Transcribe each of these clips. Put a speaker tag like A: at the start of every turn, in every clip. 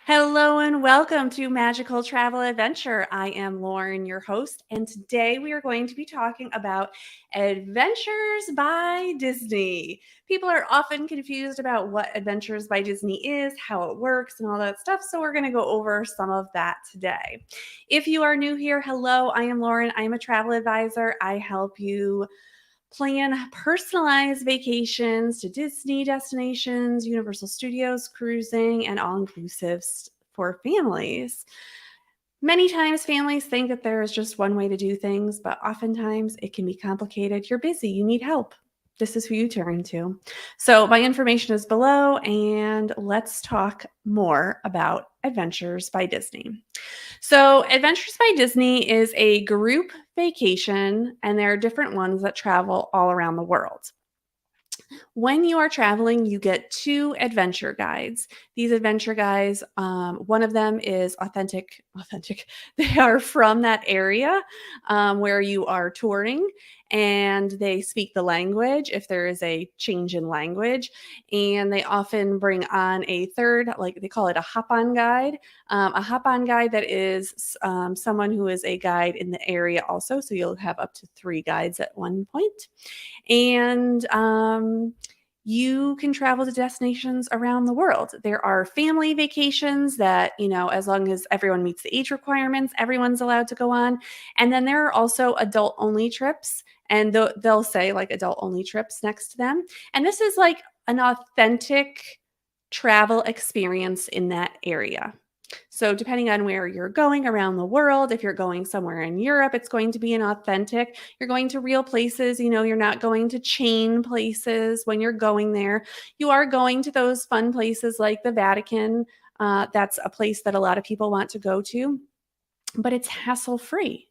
A: Hello and welcome to Magical Travel Adventure. I am Lauren, your host, and today we are going to be talking about Adventures by Disney. People are often confused about what Adventures by Disney is, how it works, and all that stuff, so we're going to go over some of that today. If you are new here, hello, I am Lauren. I am a travel advisor. I help you plan personalized vacations to Disney destinations, Universal Studios, cruising, and all-inclusives for families. Many times families think that there is just one way to do things, but oftentimes it can be complicated. You're busy, you need help. This is who you turn to. So my information is below, and let's talk more about Adventures by Disney. So, Adventures by Disney is a group vacation, and there are different ones that travel all around the world. When you are traveling, you get two adventure guides. These adventure guides, one of them is authentic. They are from that area where you are touring, and they speak the language if there is a change in language. And they often bring on a third, like they call it a hop-on guide. A hop-on guide that is someone who is a guide in the area also. So you'll have up to 3 guides at one point. And you can travel to destinations around the world. There are family vacations that, as long as everyone meets the age requirements, everyone's allowed to go on. And then there are also adult only trips, and they'll say like adult only trips next to them. And this is like an authentic travel experience in that area. So depending on where you're going around the world, if you're going somewhere in Europe, it's going to be an authentic. You're going to real places, you're not going to chain places when you're going there. You are going to those fun places like the Vatican. That's a place that a lot of people want to go to, but it's hassle-free.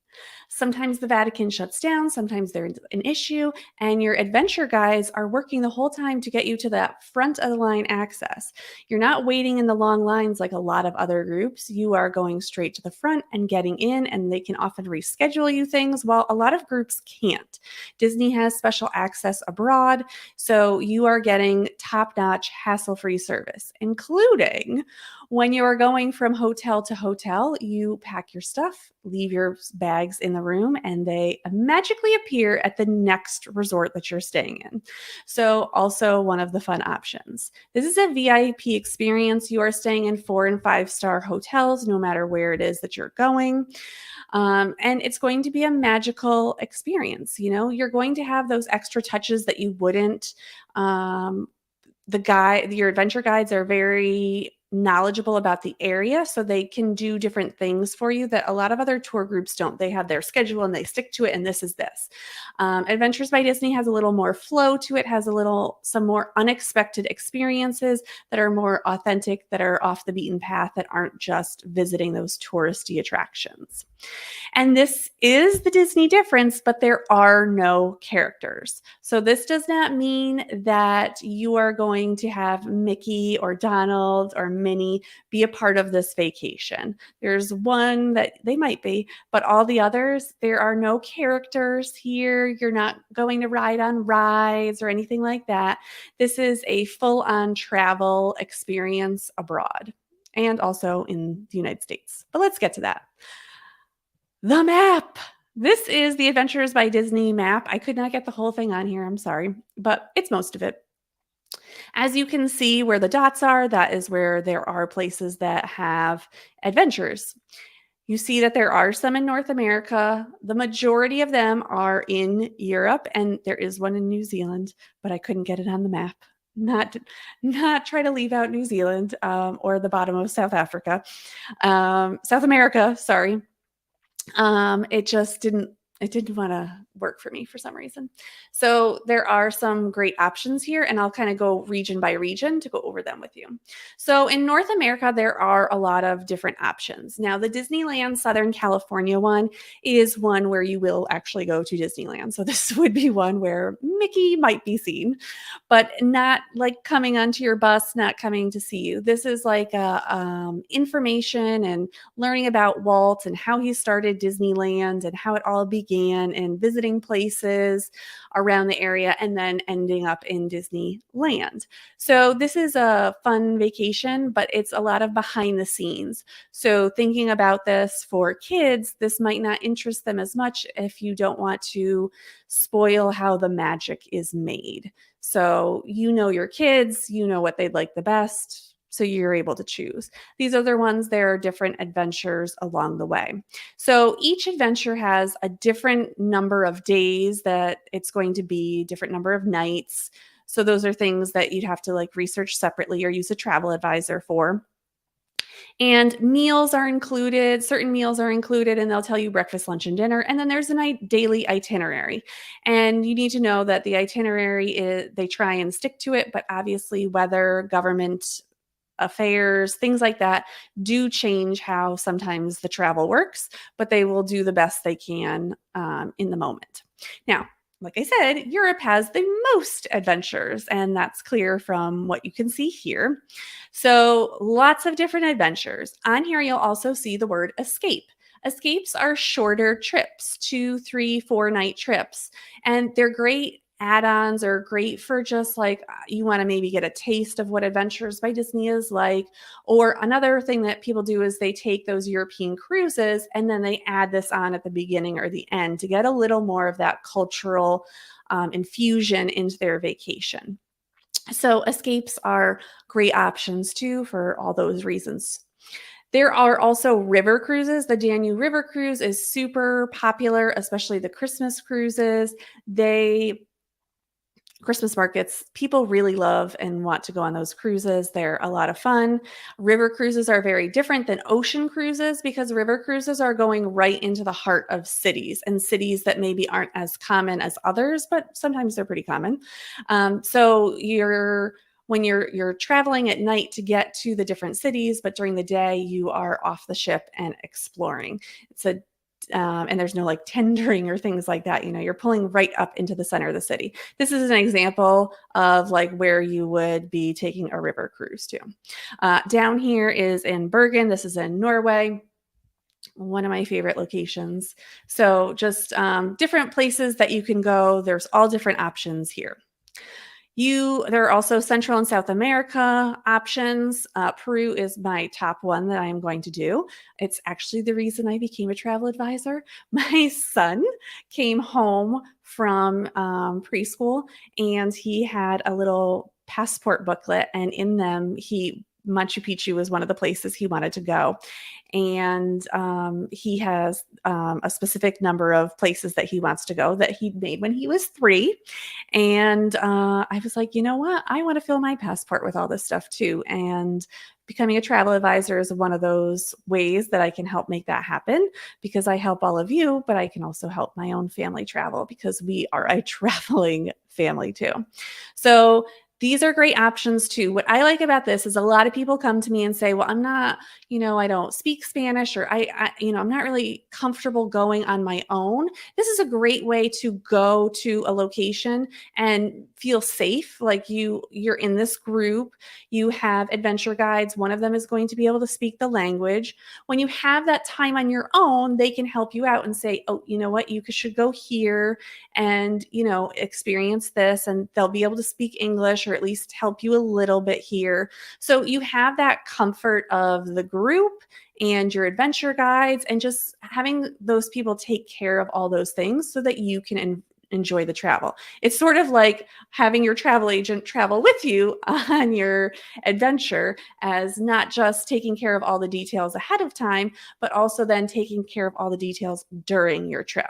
A: Sometimes the Vatican shuts down, sometimes there's an issue, and your adventure guides are working the whole time to get you to that front of the line access. You're not waiting in the long lines like a lot of other groups. You are going straight to the front and getting in, and they can often reschedule you things, while a lot of groups can't. Disney has special access abroad, so you are getting top-notch, hassle-free service, including when you are going from hotel to hotel, you pack your stuff, leave your bags in the room, and they magically appear at the next resort that you're staying in. So also one of the fun options. This is a VIP experience. You are staying in 4 and 5-star hotels, no matter where it is that you're going. And it's going to be a magical experience. You're going to have those extra touches that you wouldn't. Your adventure guides are very knowledgeable about the area, so they can do different things for you that a lot of other tour groups don't. They have their schedule and they stick to it, and this is this. Adventures by Disney has a little more flow to it, has some more unexpected experiences that are more authentic, that are off the beaten path, that aren't just visiting those touristy attractions. And this is the Disney difference, but there are no characters. So this does not mean that you are going to have Mickey or Donald or Minnie be a part of this vacation. There's one that they might be, but all the others, there are no characters here. You're not going to ride on rides or anything like that. This is a full-on travel experience abroad and also in the United States. But let's get to that. The map. This is the Adventures by Disney map. I could not get the whole thing on here, I'm sorry, but it's most of it. As you can see where the dots are, that is where there are places that have adventures. You see that there are some in North America. The majority of them are in Europe, and there is one in New Zealand, but I couldn't get it on the map. Not try to leave out New Zealand or the bottom of South Africa. South America, sorry. It just didn't want to work for me for some reason. So there are some great options here, and I'll kind of go region by region to go over them with you. So in North America, there are a lot of different options. Now, the Disneyland Southern California one is one where you will actually go to Disneyland. So this would be one where Mickey might be seen, but not like coming onto your bus, not coming to see you. This is like information and learning about Walt and how he started Disneyland and how it all began began in visiting places around the area and then ending up in Disneyland. So this is a fun vacation, but it's a lot of behind the scenes. So thinking about this for kids, this might not interest them as much if you don't want to spoil how the magic is made. So you know your kids, you know what they'd like the best, so you're able to choose. These other ones, there are different adventures along the way. So each adventure has a different number of days that it's going to be, different number of nights. So those are things that you'd have to like research separately or use a travel advisor for. And meals are included, certain meals are included, and they'll tell you breakfast, lunch, and dinner. And then there's a daily itinerary. And you need to know that the itinerary is, they try and stick to it, but obviously, weather, government affairs, things like that do change how sometimes the travel works, but they will do the best they can in the moment. Now, like I said, Europe has the most adventures, and that's clear from what you can see here. So, lots of different adventures. On here, you'll also see the word escape. Escapes are shorter trips, 2, 3, 4 night trips, and they're great add-ons are great for just like you want to maybe get a taste of what Adventures by Disney is like. Or another thing that people do is they take those European cruises and then they add this on at the beginning or the end to get a little more of that cultural infusion into their vacation. So escapes are great options too for all those reasons. There are also river cruises. The Danube River Cruise is super popular, especially the Christmas cruises. Christmas markets, people really love and want to go on those cruises. They're a lot of fun. River cruises are very different than ocean cruises because river cruises are going right into the heart of cities and cities that maybe aren't as common as others, but sometimes they're pretty common. So when you're traveling at night to get to the different cities, but during the day you are off the ship and exploring. And there's no like tendering or things like that. You're pulling right up into the center of the city. This is an example of like where you would be taking a river cruise to. Down here is in Bergen. This is in Norway. One of my favorite locations. So just different places that you can go. There's all different options here. There are also Central and South America options. Peru is my top one that I am going to do. It's actually the reason I became a travel advisor. My son came home from preschool and he had a little passport booklet, and in them, Machu Picchu was one of the places he wanted to go. And he has a specific number of places that he wants to go that he made when he was 3. And I was like, you know what? I want to fill my passport with all this stuff too. And becoming a travel advisor is one of those ways that I can help make that happen because I help all of you, but I can also help my own family travel because we are a traveling family too. So these are great options too. What I like about this is a lot of people come to me and say, well, I'm not, I don't speak Spanish, or I'm not really comfortable going on my own. This is a great way to go to a location and feel safe. Like you're in this group, you have adventure guides. One of them is going to be able to speak the language. When you have that time on your own, they can help you out and say, oh, you know what, you should go here and, experience this, and they'll be able to speak English or at least help you a little bit here. So you have that comfort of the group and your adventure guides and just having those people take care of all those things so that you can enjoy the travel. It's sort of like having your travel agent travel with you on your adventure, as not just taking care of all the details ahead of time, but also then taking care of all the details during your trip.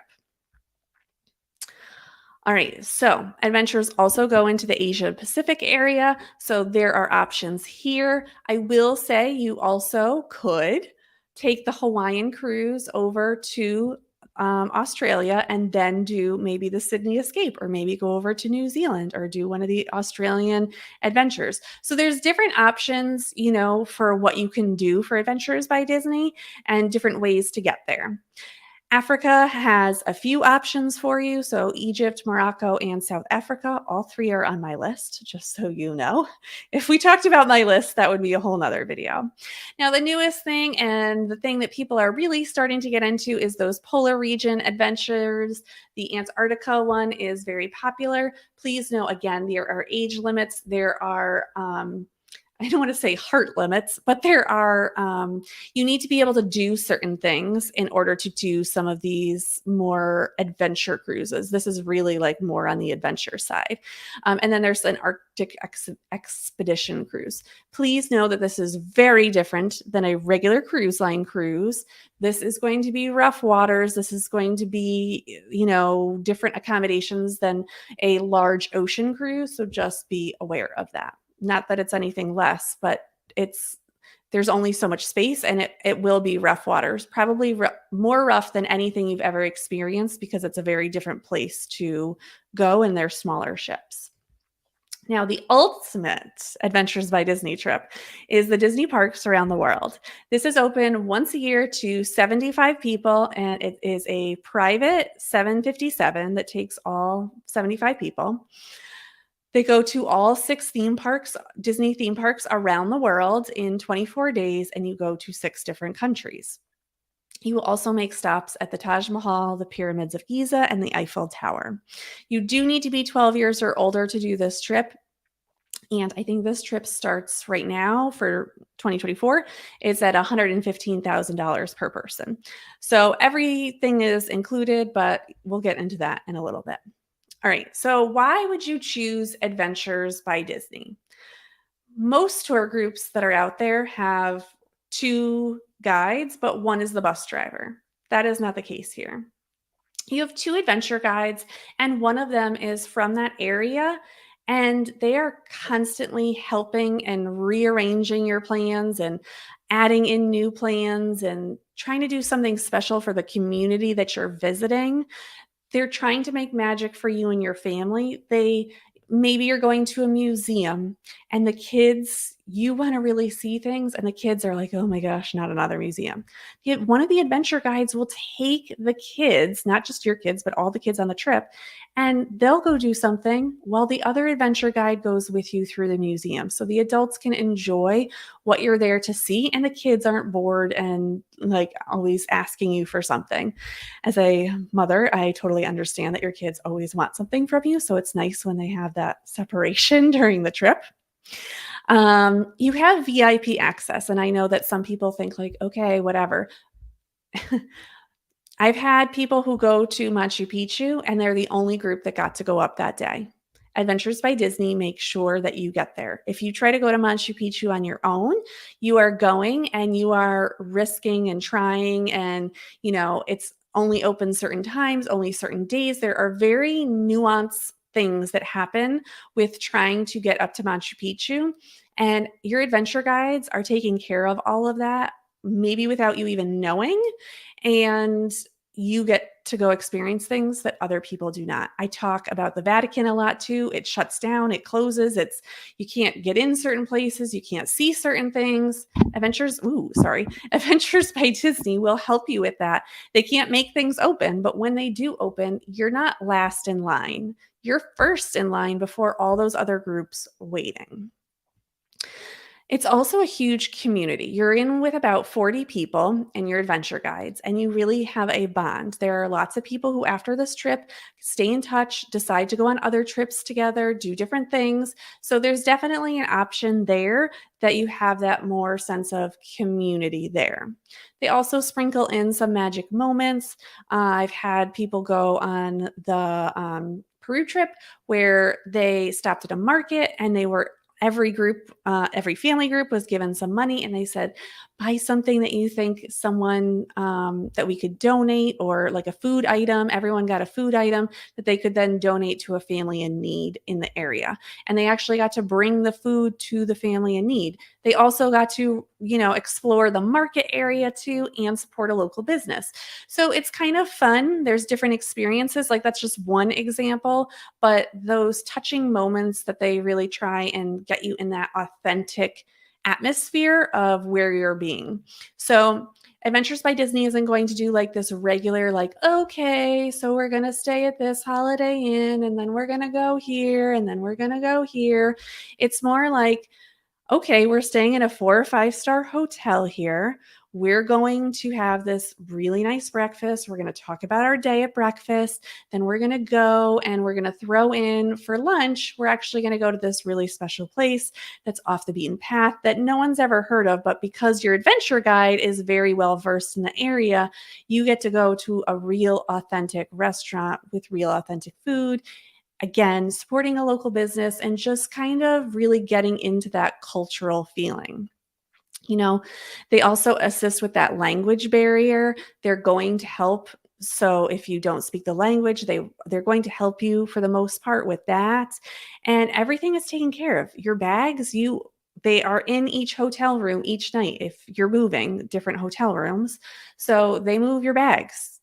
A: All right, so adventures also go into the Asia Pacific area. So there are options here. I will say you also could take the Hawaiian cruise over to Australia and then do maybe the Sydney Escape, or maybe go over to New Zealand or do one of the Australian adventures. So there's different options, for what you can do for Adventures by Disney and different ways to get there. Africa has a few options for you. So Egypt, Morocco, and South Africa, all three are on my list, just so you know. If we talked about my list, that would be a whole nother video. Now, the newest thing and the thing that people are really starting to get into is those polar region adventures. The Antarctica one is very popular. Please know, again, there are age limits. There are I don't want to say heart limits, but there are, you need to be able to do certain things in order to do some of these more adventure cruises. This is really like more on the adventure side. And then there's an Arctic expedition cruise. Please know that this is very different than a regular cruise line cruise. This is going to be rough waters. This is going to be, different accommodations than a large ocean cruise. So just be aware of that. Not that it's anything less, but there's only so much space, and it will be rough waters, probably more rough than anything you've ever experienced, because it's a very different place to go and they're smaller ships. Now, the ultimate Adventures by Disney trip is the Disney parks around the world. This is open once a year to 75 people, and it is a private 757 that takes all 75 people. They go to all 6 theme parks, Disney theme parks around the world in 24 days, and you go to 6 different countries. You will also make stops at the Taj Mahal, the Pyramids of Giza, and the Eiffel Tower. You do need to be 12 years or older to do this trip. And I think this trip starts right now for 2024. It's at $115,000 per person. So everything is included, but we'll get into that in a little bit. All right, so why would you choose Adventures by Disney? Most tour groups that are out there have 2 guides, but one is the bus driver. That is not the case here. You have 2 adventure guides, and one of them is from that area, and they are constantly helping and rearranging your plans and adding in new plans and trying to do something special for the community that you're visiting. They're trying to make magic for you and your family. Maybe you're going to a museum and the kids, you want to really see things, and the kids are like, oh my gosh, not another museum. One of the adventure guides will take the kids, not just your kids, but all the kids on the trip, and they'll go do something while the other adventure guide goes with you through the museum. So the adults can enjoy what you're there to see, and the kids aren't bored and like always asking you for something. As a mother, I totally understand that your kids always want something from you. So it's nice when they have that separation during the trip. You have VIP access, and I know that some people think like, okay, whatever. I've had people who go to Machu Picchu, and they're the only group that got to go up that day. Adventures by Disney makes sure that you get there. If you try to go to Machu Picchu on your own, you are going and you are risking and trying, and it's only open certain times, only certain days. There are very nuanced things that happen with trying to get up to Machu Picchu, and your adventure guides are taking care of all of that, maybe without you even knowing, and you get to go experience things that other people do not. I talk about the Vatican a lot too. It shuts down, it closes, you can't get in certain places, you can't see certain things. Adventures by Disney will help you with that. They can't make things open, but when they do open, you're not last in line. You're first in line before all those other groups waiting. It's also a huge community. You're in with about 40 people and your adventure guides, and you really have a bond. There are lots of people who, after this trip, stay in touch, decide to go on other trips together, do different things. So there's definitely an option there that you have that more sense of community there. They also sprinkle in some magic moments. I've had people go on the Peru trip where they stopped at a market, and every family group was given some money, and they said, buy something that you think someone that we could donate, or like a food item. Everyone got a food item that they could then donate to a family in need in the area. And they actually got to bring the food to the family in need. They also got to, explore the market area too and support a local business. So it's kind of fun. There's different experiences. Like, that's just one example, but those touching moments that they really try and get you in that authentic atmosphere of where you're being. So Adventures by Disney isn't going to do like this regular, like, okay, so we're going to stay at this Holiday Inn and then we're going to go here and then we're going to go here. It's more like, okay, we're staying in a 4 or 5-star hotel here. We're going to have this really nice breakfast. We're going to talk about our day at breakfast. Then we're going to go and we're going to throw in for lunch. We're actually going to go to this really special place that's off the beaten path that no one's ever heard of. But because your adventure guide is very well versed in the area, you get to go to a real authentic restaurant with real authentic food. Again, supporting a local business and just kind of really getting into that cultural feeling. You know, they also assist with that language barrier. They're going to help. So if you don't speak the language, they're going to help you for the most part with that. And everything is taken care of. Your bags, they are in each hotel room each night if you're moving different hotel rooms. So they move your bags.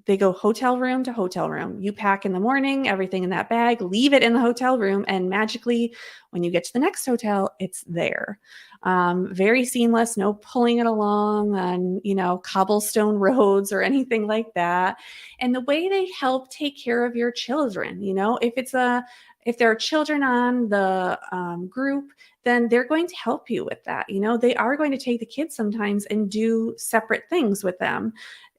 A: They go hotel room to hotel room. You pack in the morning, everything in that bag, leave it in the hotel room, and magically, when you get to the next hotel, it's there. Very seamless, no pulling it along on, cobblestone roads or anything like that. And the way they help take care of your children, if there are children on the group, then they're going to help you with that. They are going to take the kids sometimes and do separate things with them.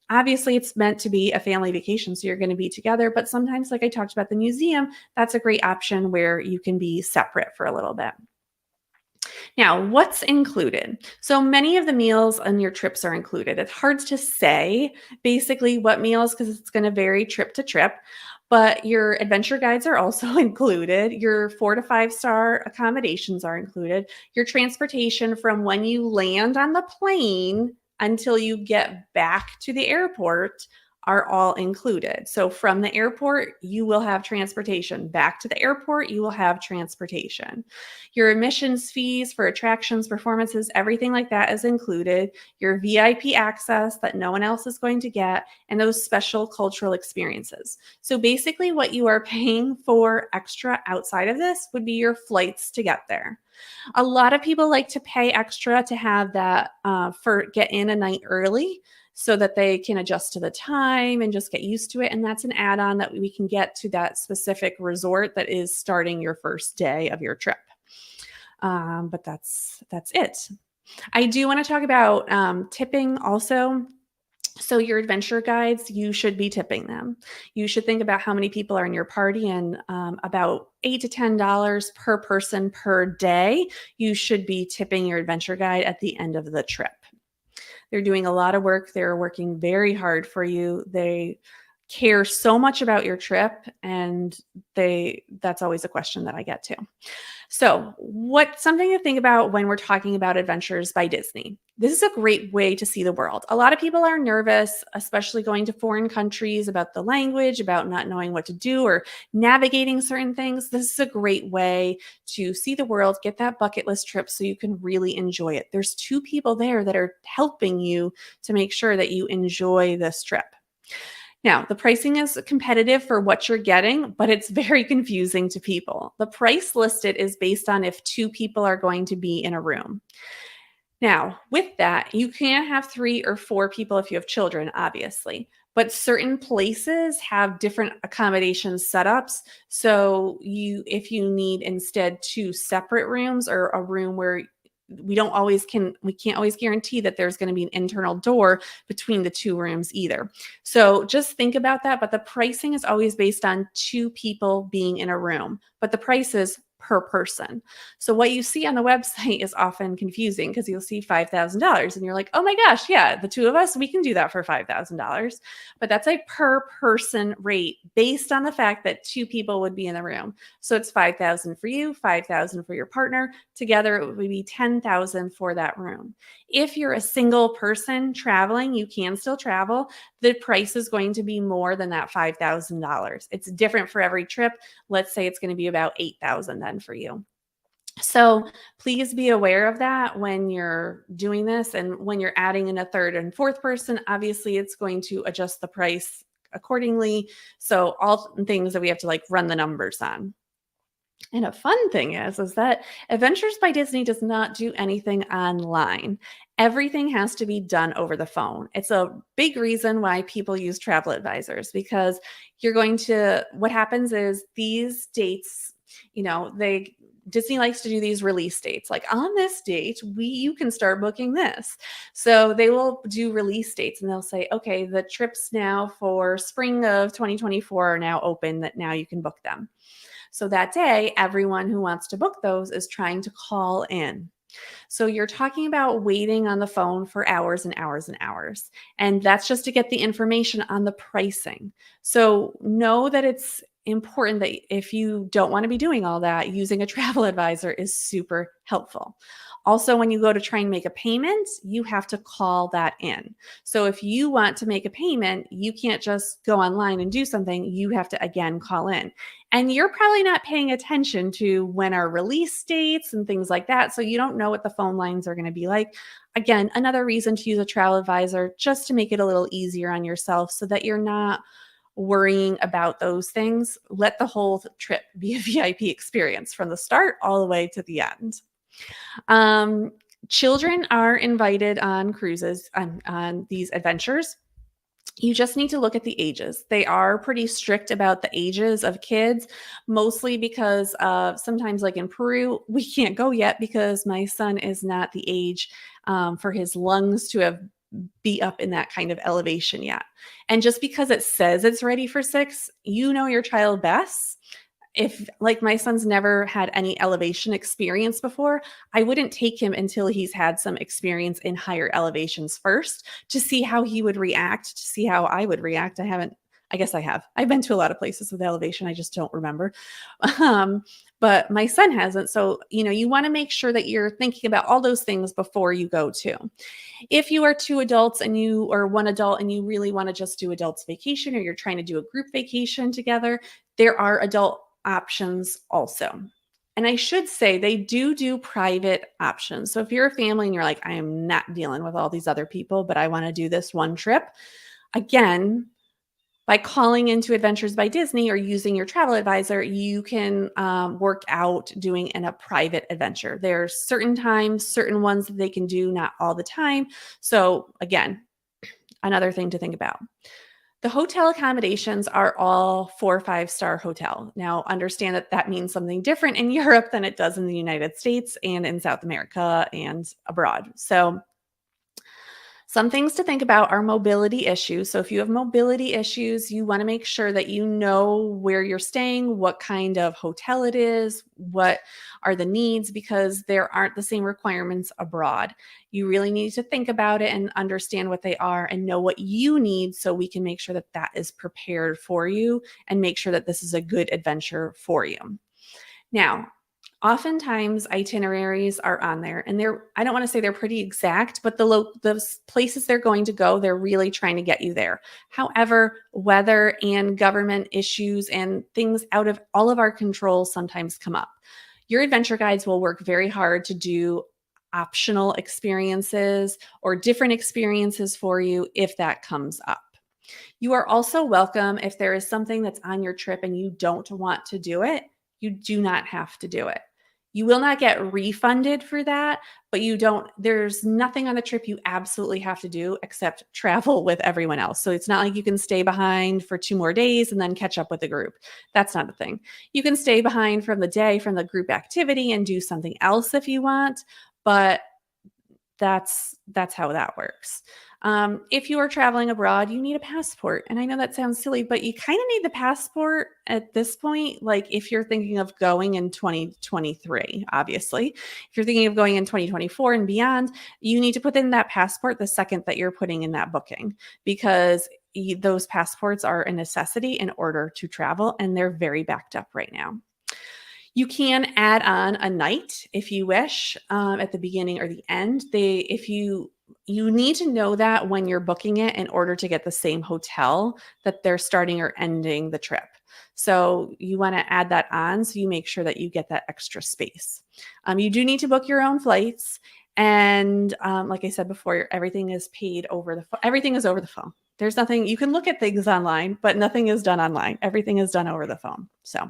A: Obviously, it's meant to be a family vacation, so you're going to be together. But sometimes, like I talked about the museum, that's a great option where you can be separate for a little bit. Now, what's included? So many of the meals on your trips are included. It's hard to say basically what meals because it's going to vary trip to trip. But your adventure guides are also included. Your 4 to 5-star accommodations are included. Your transportation from when you land on the plane until you get back to the airport are all included. So from the airport, you will have transportation. Back to the airport, you will have transportation. Your admissions fees for attractions, performances, everything like that is included. Your VIP access that no one else is going to get, and those special cultural experiences. So basically what you are paying for extra outside of this would be your flights to get there. A lot of people like to pay extra to have that for get in a night early so that they can adjust to the time and just get used to it. And that's an add-on that we can get to that specific resort that is starting your first day of your trip. But that's it. I do want to talk about tipping also. So your adventure guides, you should be tipping them. You should think about how many people are in your party and about $8 to $10 per person per day. You should be tipping your adventure guide at the end of the trip. They're doing a lot of work. They're working very hard for you. They care so much about your trip, and that's always a question that I get to. So, what's something to think about when we're talking about Adventures by Disney? This is a great way to see the world. A lot of people are nervous, especially going to foreign countries, about the language, about not knowing what to do or navigating certain things. This is a great way to see the world, get that bucket list trip so you can really enjoy it. There's 2 people there that are helping you to make sure that you enjoy this trip. Now, the pricing is competitive for what you're getting, but it's very confusing to people. The price listed is based on if 2 people are going to be in a room. Now, with that, you can't have 3 or 4 people if you have children, obviously, but certain places have different accommodation setups. So if you need instead 2 separate rooms or a room where we can't always guarantee that there's going to be an internal door between the 2 rooms either. So just think about that. But the pricing is always based on 2 people being in a room, but the price is per person. So what you see on the website is often confusing because you'll see $5,000 and you're like, oh my gosh, yeah, the 2 of us, we can do that for $5,000. But that's a per person rate based on the fact that 2 people would be in the room. So it's $5,000 for you, $5,000 for your partner. Together, it would be $10,000 for that room. If you're a single person traveling, you can still travel. The price is going to be more than that $5,000. It's different for every trip. Let's say it's going to be about $8,000 then for you. So please be aware of that when you're doing this, and when you're adding in a 3rd and 4th person, obviously it's going to adjust the price accordingly. So all things that we have to run the numbers on. And a fun thing is that Adventures by Disney does not do anything online. Everything has to be done over the phone. It's a big reason why people use travel advisors because what happens is these dates, they Disney likes to do these release dates. Like on this date, you can start booking this. So they will do release dates and they'll say, okay, the trips now for spring of 2024 are now open that now you can book them. So that day, everyone who wants to book those is trying to call in. So you're talking about waiting on the phone for hours and hours and hours. And that's just to get the information on the pricing. So know that it's important that if you don't want to be doing all that, using a travel advisor is super helpful. Also, when you go to try and make a payment, you have to call that in. So if you want to make a payment, you can't just go online and do something. You have to, again, call in. And you're probably not paying attention to when our release dates and things like that. So you don't know what the phone lines are going to be like. Again, another reason to use a travel advisor just to make it a little easier on yourself so that you're not worrying about those things. Let the whole trip be a VIP experience from the start all the way to the end. Um, Children are invited on cruises on these adventures. You just need to look at the ages. They are pretty strict about the ages of kids, mostly because sometimes, like in Peru, we can't go yet because my son is not the age for his lungs to have be up in that kind of elevation yet. And just because it says it's ready for 6, you know your child best. If like my son's never had any elevation experience before, I wouldn't take him until he's had some experience in higher elevations first to see how he would react, to see how I would react. I guess I have. I've been to a lot of places with elevation. I just don't remember. But my son hasn't. So, you want to make sure that you're thinking about all those things before you go to. If you are 2 adults or 1 adult and you really want to just do adults vacation or you're trying to do a group vacation together, there are adult options also. And I should say they do private options. So if you're a family and you're like, I am not dealing with all these other people, but I want to do this one trip, again, by calling into Adventures by Disney or using your travel advisor, you can work out doing a private adventure. There are certain times, certain ones that they can do, not all the time. So again, another thing to think about. The hotel accommodations are all 4 or 5-star hotel. Now, understand that that means something different in Europe than it does in the United States and in South America and abroad. So some things to think about are mobility issues. So if you have mobility issues, you want to make sure that you know where you're staying, what kind of hotel it is, what are the needs, because there aren't the same requirements abroad. You really need to think about it and understand what they are and know what you need so we can make sure that that is prepared for you and make sure that this is a good adventure for you. Now, oftentimes itineraries are on there and I don't want to say they're pretty exact, but the places they're going to go, they're really trying to get you there. However, weather and government issues and things out of all of our control sometimes come up. Your adventure guides will work very hard to do optional experiences or different experiences for you if that comes up. You are also welcome if there is something that's on your trip and you don't want to do it, you do not have to do it. You will not get refunded for that, but there's nothing on the trip you absolutely have to do except travel with everyone else. So it's not like you can stay behind for 2 more days and then catch up with the group. That's not a thing. You can stay behind from the group activity and do something else if you want, but that's how that works. If you are traveling abroad, you need a passport. And I know that sounds silly, but you kind of need the passport at this point. Like if you're thinking of going in 2023, obviously, if you're thinking of going in 2024 and beyond, you need to put in that passport the second that you're putting in that booking, because those passports are a necessity in order to travel, and they're very backed up right now. You can add on a night if you wish at the beginning or the end. You need to know that when you're booking it in order to get the same hotel that they're starting or ending the trip. So you want to add that on so you make sure that you get that extra space. You do need to book your own flights. And like I said before, everything is paid over the phone. Everything is over the phone. There's nothing, you can look at things online, but nothing is done online. Everything is done over the phone. So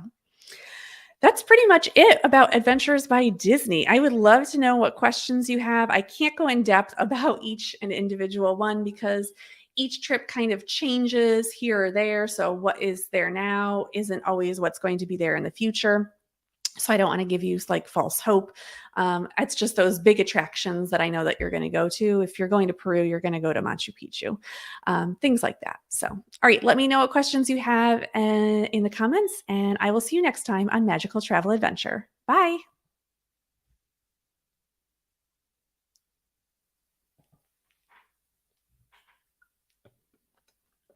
A: That's pretty much it about Adventures by Disney. I would love to know what questions you have. I can't go in depth about each and individual one because each trip kind of changes here or there. So, what is there now isn't always what's going to be there in the future. So I don't want to give you like false hope. It's just those big attractions that I know that you're going to go to. If you're going to Peru, you're going to go to Machu Picchu, things like that. So, all right, let me know what questions you have in the comments, and I will see you next time on Magical Travel Adventure. Bye.